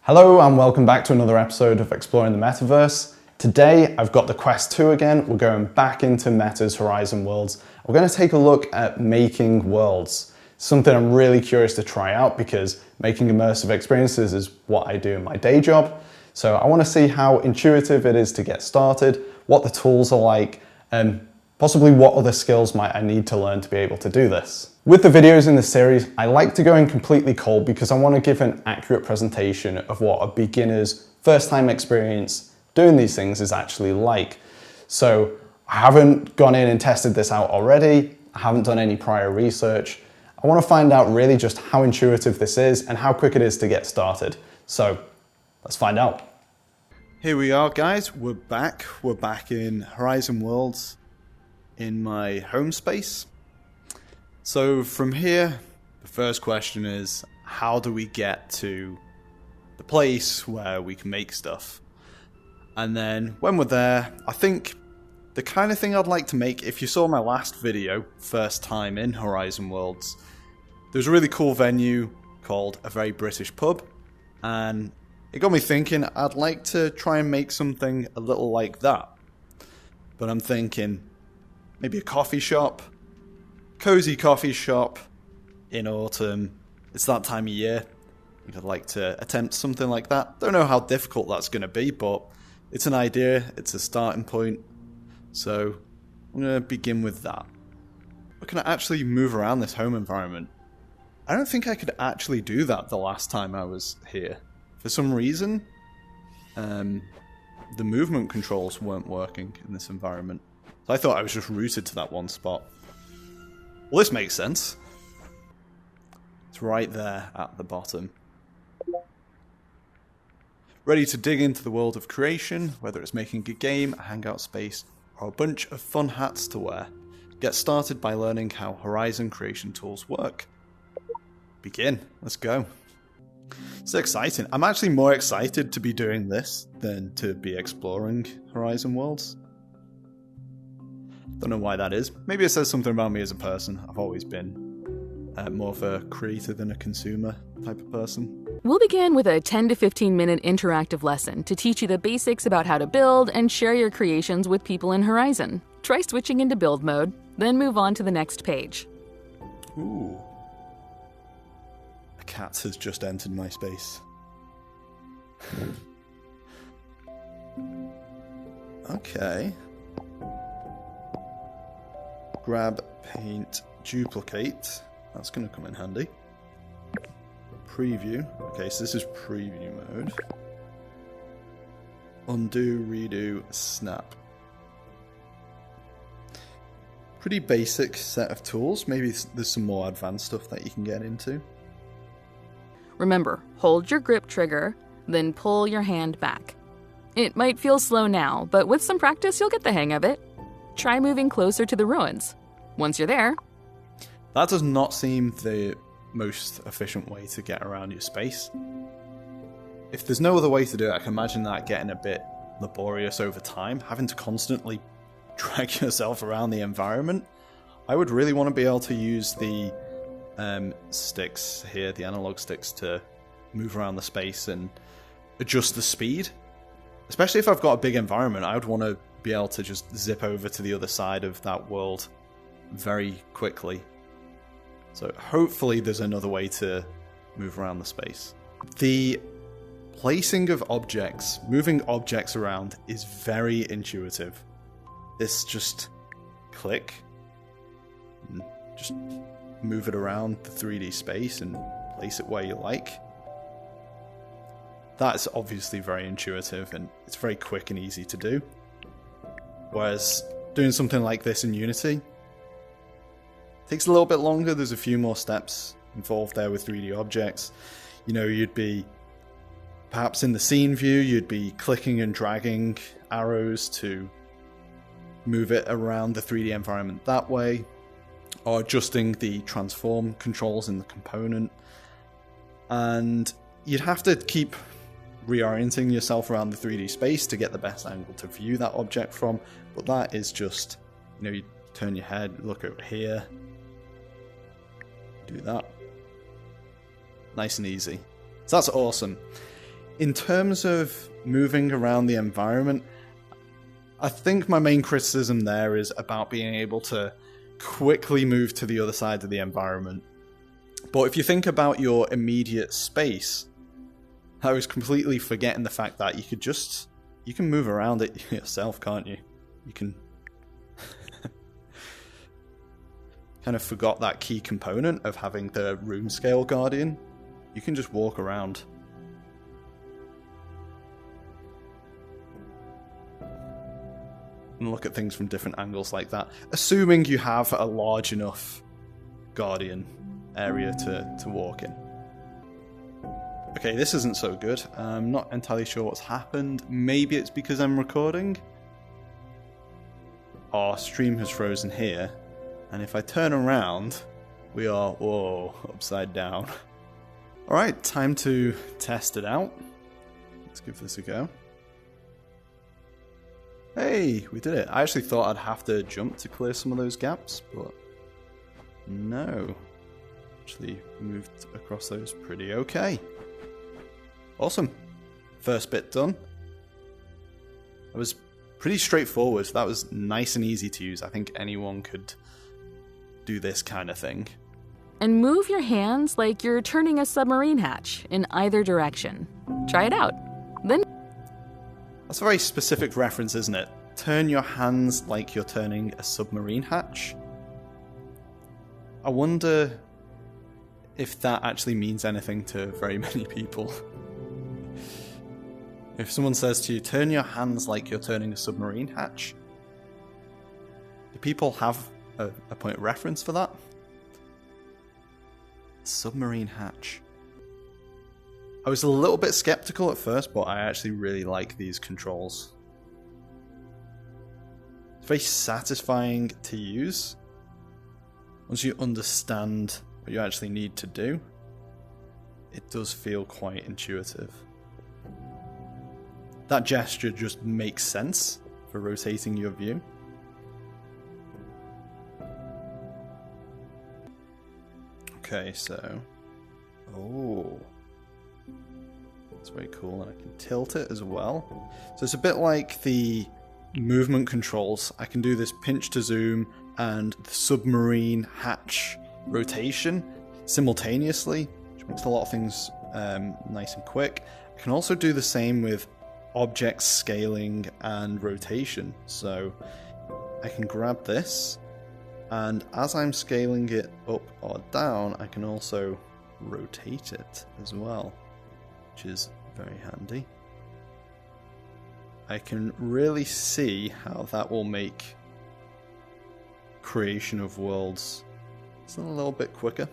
Hello and welcome back to another episode of Exploring the Metaverse. Today I've got the Quest 2 again. We're going back into Meta's Horizon Worlds. We're going to take a look at making worlds. Something I'm really curious to try out because making immersive experiences is what I do in my day job. So I want to see how intuitive it is to get started, what the tools are like, and possibly what other skills might I need to learn to be able to do this. With the videos in this series, I like to go in completely cold because I want to give an accurate presentation of what a beginner's first time experience doing these things is actually like. So I haven't gone in and tested this out already. I haven't done any prior research. I want to find out really just how intuitive this is and how quick it is to get started. So let's find out. Here we are, guys. We're back. We're back in Horizon Worlds in my home space. So from here, the first question is, how do we get to the place where we can make stuff? And then when we're there, I think the kind of thing I'd like to make, if you saw my last video, first time in Horizon Worlds, there's a really cool venue called A Very British Pub, and it got me thinking I'd like to try and make something a little like that. But I'm thinking maybe a coffee shop, cozy coffee shop in autumn. It's that time of year. I'd like to attempt something like that. Don't know how difficult that's going to be, but it's an idea. It's a starting point. So I'm going to begin with that. But can I actually move around this home environment? I don't think I could actually do that the last time I was here. For some reason, the movement controls weren't working in this environment. So I thought I was just rooted to that one spot. Well, this makes sense. It's right there at the bottom. Ready to dig into the world of creation, whether it's making a game, a hangout space, or a bunch of fun hats to wear. Get started by learning how Horizon creation tools work. Begin. Let's go. It's exciting. I'm actually more excited to be doing this than to be exploring Horizon Worlds. Don't know why that is. Maybe it says something about me as a person. I've always been more of a creator than a consumer type of person. We'll begin with a 10 to 15 minute interactive lesson to teach you the basics about how to build and share your creations with people in Horizon. Try switching into build mode, then move on to the next page. Ooh. A cat has just entered my space. Okay. Grab, paint, duplicate. That's going to come in handy. Preview. Okay, so this is preview mode. Undo, redo, snap. Pretty basic set of tools. Maybe there's some more advanced stuff that you can get into. Remember, hold your grip trigger, then pull your hand back. It might feel slow now, but with some practice you'll get the hang of it. Try moving closer to the ruins. Once you're there... That does not seem the most efficient way to get around your space. If there's no other way to do it, I can imagine that getting a bit laborious over time, having to constantly drag yourself around the environment. I would really want to be able to use the sticks here, the analog sticks, to move around the space and adjust the speed. Especially if I've got a big environment, I would want to be able to just zip over to the other side of that world very quickly. So hopefully there's another way to move around the space. The placing of objects, moving objects around, is very intuitive. This just click, and just move it around the 3D space and place it where you like. That's obviously very intuitive and it's very quick and easy to do. Whereas doing something like this in Unity takes a little bit longer. There's a few more steps involved there with 3D objects. You know, you'd be perhaps in the scene view, you'd be clicking and dragging arrows to move it around the 3D environment that way, or adjusting the transform controls in the component. And you'd have to keep reorienting yourself around the 3D space to get the best angle to view that object from. But that is just, you know, you turn your head, look over here, do that. Nice and easy. So that's awesome. In terms of moving around the environment, I think my main criticism there is about being able to quickly move to the other side of the environment. But if you think about your immediate space, I was completely forgetting the fact that you can move around it yourself, can't you? You can kind of forgot that key component of having the room scale guardian. You can just walk around. And look at things from different angles like that. Assuming you have a large enough guardian area to walk in. Okay, this isn't so good. I'm not entirely sure what's happened. Maybe it's because I'm recording. Our stream has frozen here. And if I turn around, we are, whoa, upside down. Alright, time to test it out. Let's give this a go. Hey, we did it. I actually thought I'd have to jump to clear some of those gaps, but no. Actually moved across those pretty okay. Awesome. First bit done. That was pretty straightforward. That was nice and easy to use. I think anyone could do this kind of thing. And move your hands like you're turning a submarine hatch in either direction. Try it out. Then That's a very specific reference, isn't it? Turn your hands like you're turning a submarine hatch. I wonder if that actually means anything to very many people. If someone says to you, turn your hands like you're turning a submarine hatch, do people have a point of reference for that? Submarine hatch. I was a little bit skeptical at first, but I actually really like these controls. It's very satisfying to use. Once you understand what you actually need to do, it does feel quite intuitive. That gesture just makes sense for rotating your view. Okay, so... oh... that's very cool, and I can tilt it as well. So it's a bit like the movement controls. I can do this pinch to zoom and the submarine hatch rotation simultaneously, which makes a lot of things nice and quick. I can also do the same with object scaling and rotation. So I can grab this, and as I'm scaling it up or down, I can also rotate it as well, which is very handy. I can really see how that will make creation of worlds a little bit quicker.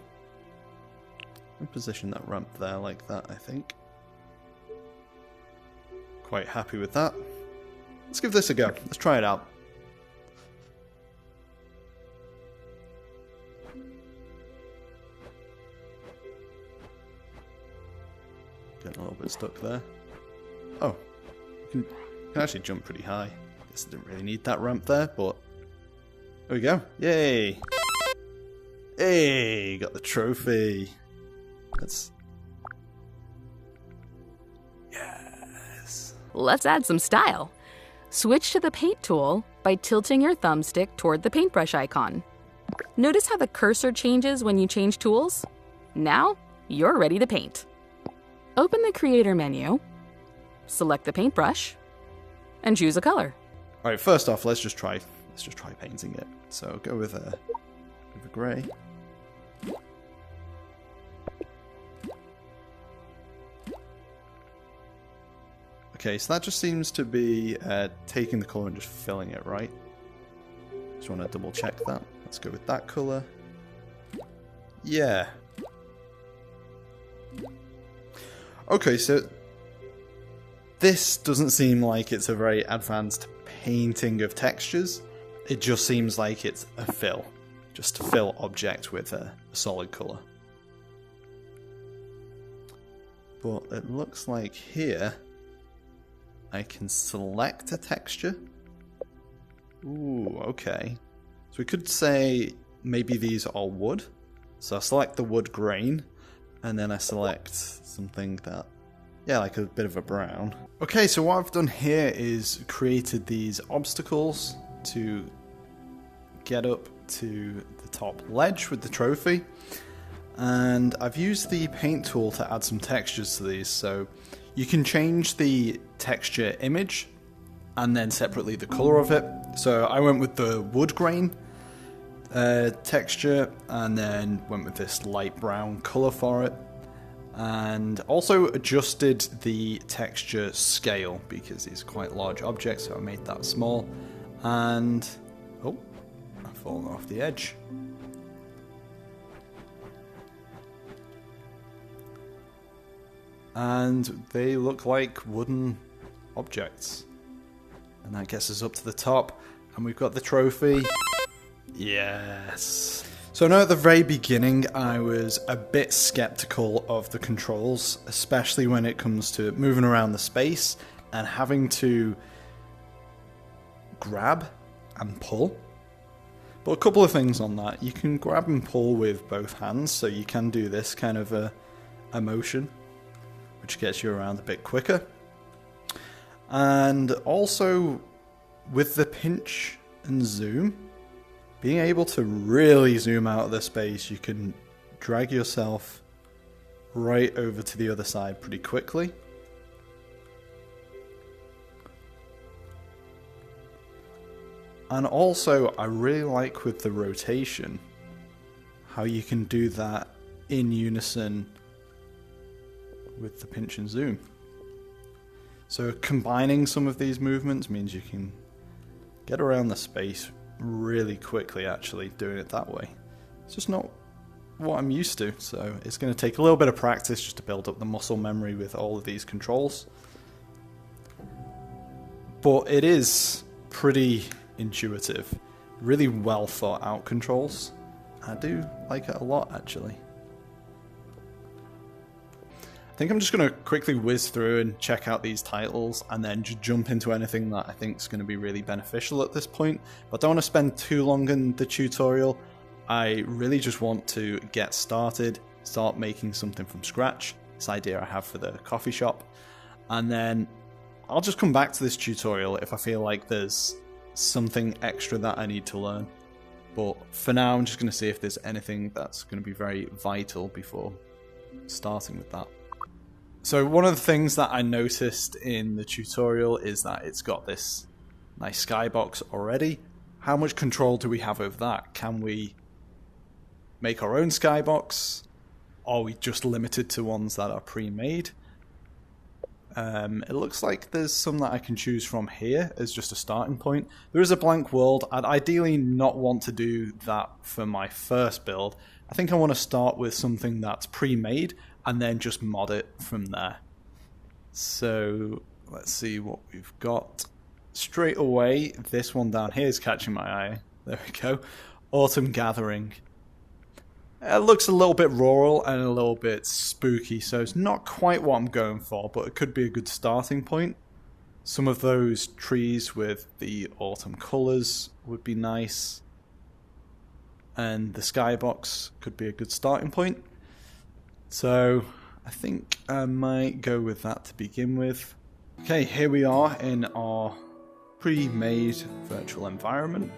I'll position that ramp there like that, I think. Quite happy with that. Let's give this a go. Let's try it out. Getting a little bit stuck there. Oh, you can actually jump pretty high. Guess I didn't really need that ramp there, but there we go. Yay! Hey, got the trophy. Yes. let's add some style. Switch to the paint tool by tilting your thumbstick toward the paintbrush icon. Notice how the cursor changes when you change tools? Now, you're ready to paint. Open the Creator menu, select the paintbrush, and choose a color. All right, first off, let's just try painting it. So go with a grey. Okay, so that just seems to be taking the colour and just filling it, right? Just want to double check that. Let's go with that colour. Yeah. Okay, so this doesn't seem like it's a very advanced painting of textures. It just seems like it's a fill. Just to fill object with a solid colour. But it looks like here I can select a texture. Ooh, okay. So we could say maybe these are wood. So I select the wood grain, and then I select something that Yeah, like a bit of a brown. Okay, so what I've done here is created these obstacles to get up to the top ledge with the trophy. And I've used the paint tool to add some textures to these. So you can change the texture image and then separately the color of it. So I went with the wood grain texture and then went with this light brown color for it. And also adjusted the texture scale because these are quite large objects, so I made that small. And oh, I've fallen off the edge. And they look like wooden objects. And that gets us up to the top, and we've got the trophy. Yes. So I know at the very beginning I was a bit skeptical of the controls, especially when it comes to moving around the space and having to grab and pull. But a couple of things on that. You can grab and pull with both hands, so you can do this kind of a motion, which gets you around a bit quicker. And also with the pinch and zoom, being able to really zoom out of the space, you can drag yourself right over to the other side pretty quickly. And also, I really like with the rotation, how you can do that in unison with the pinch and zoom. So combining some of these movements means you can get around the space really quickly, actually, doing it that way. It's just not what I'm used to, so it's going to take a little bit of practice just to build up the muscle memory with all of these controls. But it is pretty intuitive, really well thought out controls. I do like it a lot, actually. I think I'm just going to quickly whiz through and check out these titles and then just jump into anything that I think is going to be really beneficial at this point. But I don't want to spend too long in the tutorial. I really just want to get started, start making something from scratch. This idea I have for the coffee shop. And then I'll just come back to this tutorial if I feel like there's something extra that I need to learn. But for now, I'm just going to see if there's anything that's going to be very vital before starting with that. So one of the things that I noticed in the tutorial is that it's got this nice skybox already. How much control do we have over that? Can we make our own skybox? Are we just limited to ones that are pre-made? It looks like there's some that I can choose from here as just a starting point. There is a blank world. I'd ideally not want to do that for my first build. I think I want to start with something that's pre-made and then just mod it from there. So let's see what we've got. Straight away, this one down here is catching my eye. There we go. Autumn Gathering. It looks a little bit rural and a little bit spooky, so it's not quite what I'm going for, but it could be a good starting point. Some of those trees with the autumn colours would be nice. And the skybox could be a good starting point. So I think I might go with that to begin with. Okay, here we are in our pre-made virtual environment.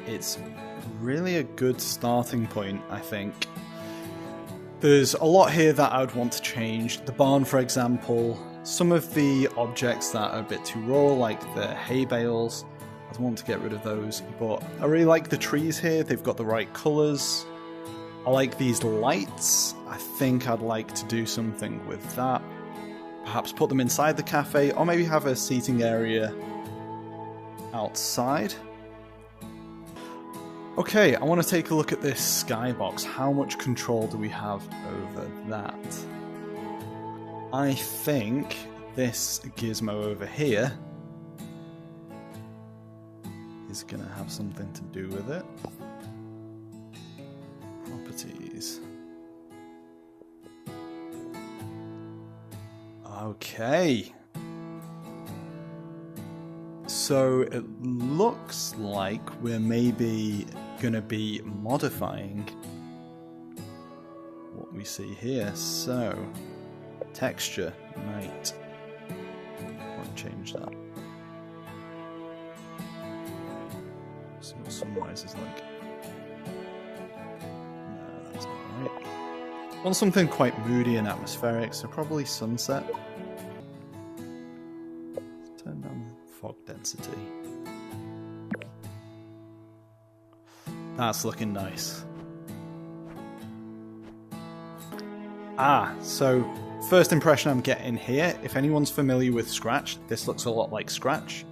It's really a good starting point, I think. There's a lot here that I would want to change. The barn, for example. Some of the objects that are a bit too raw, like the hay bales, I'd want to get rid of those. But I really like the trees here. They've got the right colours. I like these lights. I think I'd like to do something with that. Perhaps put them inside the cafe, or maybe have a seating area outside. Okay, I want to take a look at this skybox. How much control do we have over that? I think this gizmo over here is going to have something to do with it. Properties. Okay. So it looks like we're maybe going to be modifying what we see here. So Texture, night. I want to change that. See what sunrise is like. No, that's not right. I want something quite moody and atmospheric, so probably sunset. Turn down the fog density. That's looking nice. So first impression I'm getting here, if anyone's familiar with Scratch, this looks a lot like Scratch.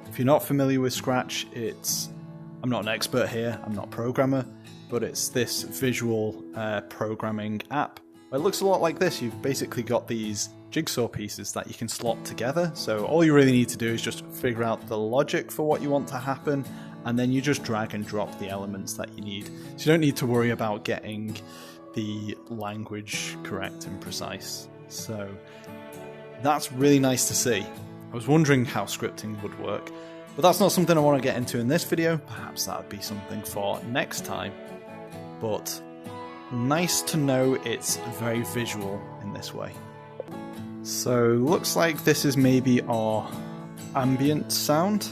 If you're not familiar with Scratch, I'm not an expert here, I'm not a programmer, but it's this visual programming app. It looks a lot like this. You've basically got these jigsaw pieces that you can slot together. So all you really need to do is just figure out the logic for what you want to happen, and then you just drag and drop the elements that you need. So you don't need to worry about getting the language correct and precise. So that's really nice to see. I was wondering how scripting would work, but that's not something I want to get into in this video. Perhaps that would be something for next time. But nice to know it's very visual in this way. So looks like this is maybe our ambient sound.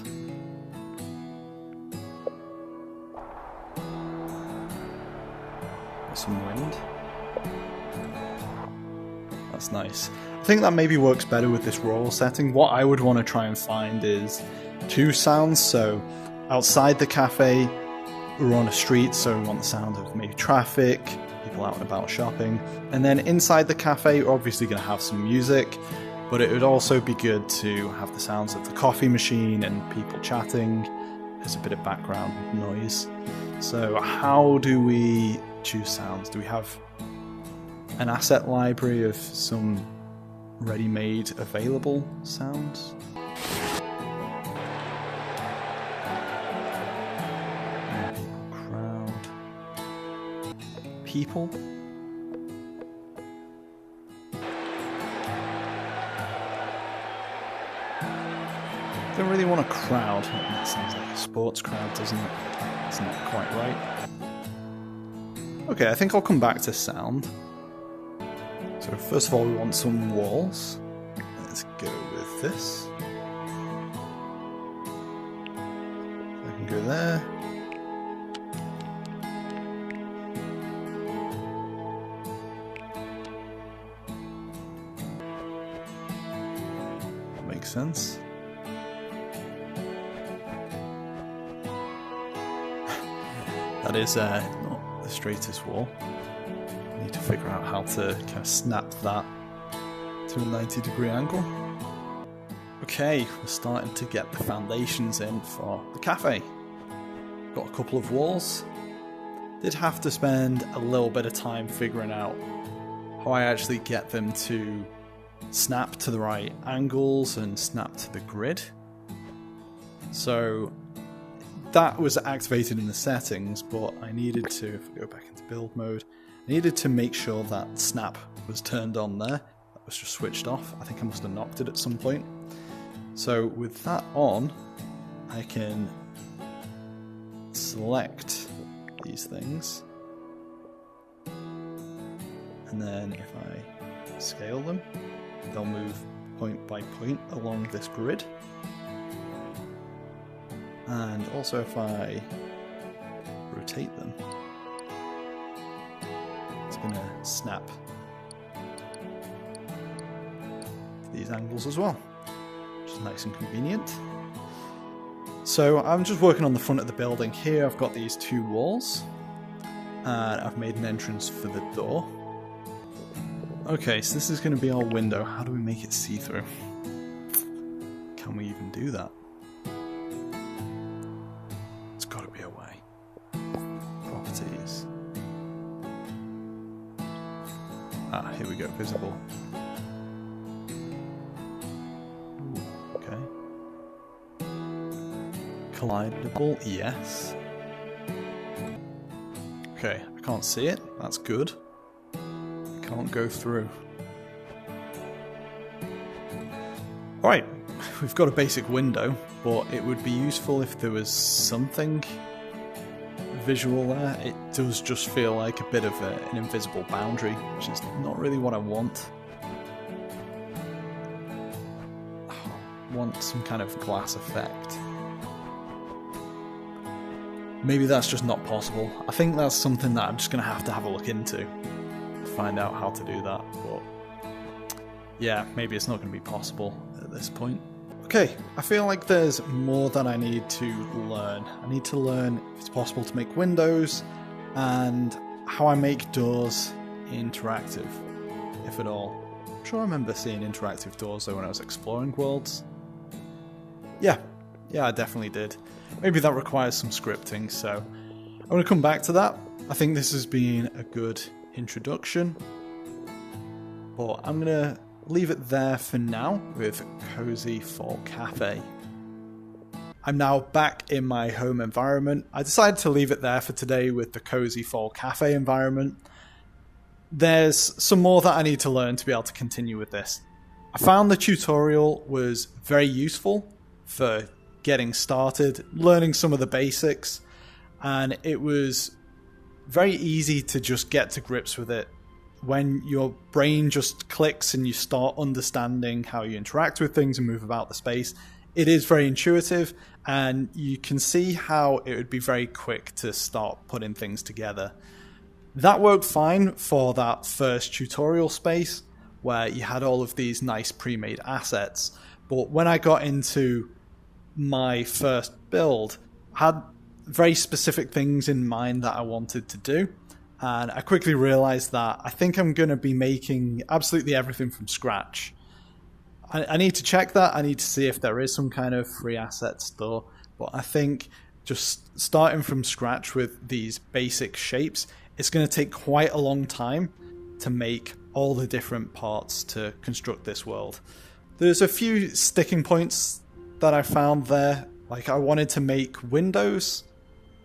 Some wind. That's nice. I think that maybe works better with this rural setting. What I would want to try and find is two sounds. So outside the cafe, we're on a street, so we want the sound of maybe traffic, people out and about shopping. And then inside the cafe, we're obviously going to have some music, but it would also be good to have the sounds of the coffee machine and people chatting. There's a bit of background noise. So how do we choose sounds? Do we have an asset library of some ready-made available sounds? Crowd. People. Don't really want a crowd. That sounds like a sports crowd, doesn't it? It's not quite right. Okay, I think I'll come back to sound. So first of all, we want some walls. Let's go with this. I can go there. That makes sense. That is not the straightest wall. I need to figure out how to kind of snap that to a 90-degree angle. Okay, we're starting to get the foundations in for the cafe. Got a couple of walls. Did have to spend a little bit of time figuring out how I actually get them to snap to the right angles and snap to the grid. So that was activated in the settings, but I needed to, if we go back into build mode, I needed to make sure that snap was turned on there. That was just switched off. I think I must have knocked it at some point. So with that on, I can select these things. And then if I scale them, they'll move point by point along this grid. And also if I rotate them, it's going to snap to these angles as well, which is nice and convenient. So I'm just working on the front of the building here. I've got these two walls, and I've made an entrance for the door. Okay, so this is going to be our window. How do we make it see-through? Can we even do that? It's got to be a way. Properties. Ah, here we go, visible. Ooh, okay. Collidable, yes. Okay, I can't see it. That's good. Can't go through. Alright, we've got a basic window, but it would be useful if there was something visual there. It does just feel like a bit of an invisible boundary, which is not really what I want. want some kind of glass effect. Maybe that's just not possible. I think that's something that I'm just going to have a look into. Find out how to do that. But yeah, maybe it's not going to be possible at this point. Okay, I feel like there's more that I need to learn. I need to learn if it's possible to make windows and how I make doors interactive, if at all. I'm sure I remember seeing interactive doors though when I was exploring worlds. Yeah, I definitely did. Maybe that requires some scripting, so I'm going to come back to that. I think this has been a good introduction, but I'm going to leave it there for now with Cozy Fall Cafe. I'm now back in my home environment. I decided to leave it there for today with the Cozy Fall Cafe environment. There's some more that I need to learn to be able to continue with this. I found the tutorial was very useful for getting started, learning some of the basics, and it was very easy to just get to grips with it. When your brain just clicks and you start understanding how you interact with things and move about the space, it is very intuitive, and you can see how it would be very quick to start putting things together. That worked fine for that first tutorial space where you had all of these nice pre-made assets, but when I got into my first build, I had very specific things in mind that I wanted to do, and I quickly realized that I think I'm going to be making absolutely everything from scratch. I need to check that. I need to see if there is some kind of free asset store, but I think just starting from scratch with these basic shapes, it's going to take quite a long time to make all the different parts to construct this world. There's a few sticking points that I found there. Like, I wanted to make windows,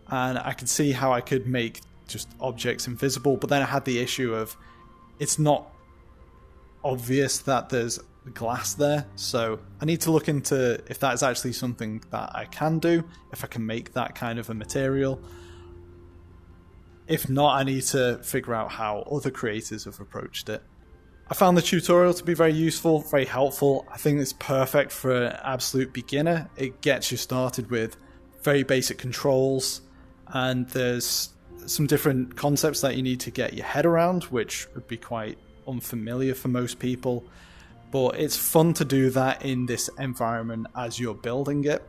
and I could see how I could make just objects invisible, but then I had the issue of it's not obvious that there's glass there, so I need to look into if that is actually something that I can do, if I can make that kind of a material. If not, I need to figure out how other creators have approached it. I found the tutorial to be very useful, very helpful. I think it's perfect for an absolute beginner. It gets you started with very basic controls, and there's some different concepts that you need to get your head around, which would be quite unfamiliar for most people. But it's fun to do that in this environment as you're building it.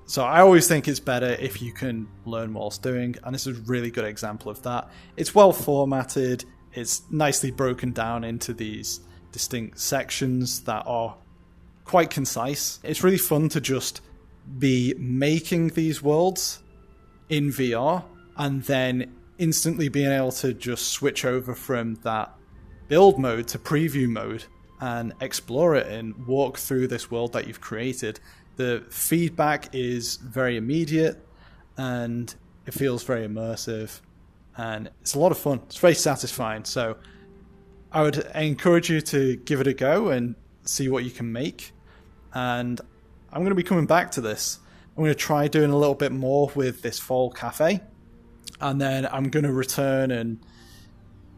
So I always think it's better if you can learn whilst doing, and this is a really good example of that. It's well formatted, it's nicely broken down into these distinct sections that are quite concise. It's really fun to just be making these worlds in VR and then instantly being able to just switch over from that build mode to preview mode and explore it and walk through this world that you've created. The feedback is very immediate and it feels very immersive, and it's a lot of fun. It's very satisfying. So I would encourage you to give it a go and see what you can make. And I'm going to be coming back to this. I'm going to try doing a little bit more with this Fall Cafe, and then I'm going to return and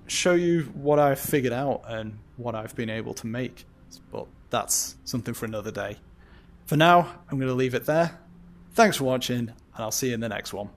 show you what I've figured out and what I've been able to make. But that's something for another day. For now, I'm going to leave it there. Thanks for watching, and I'll see you in the next one.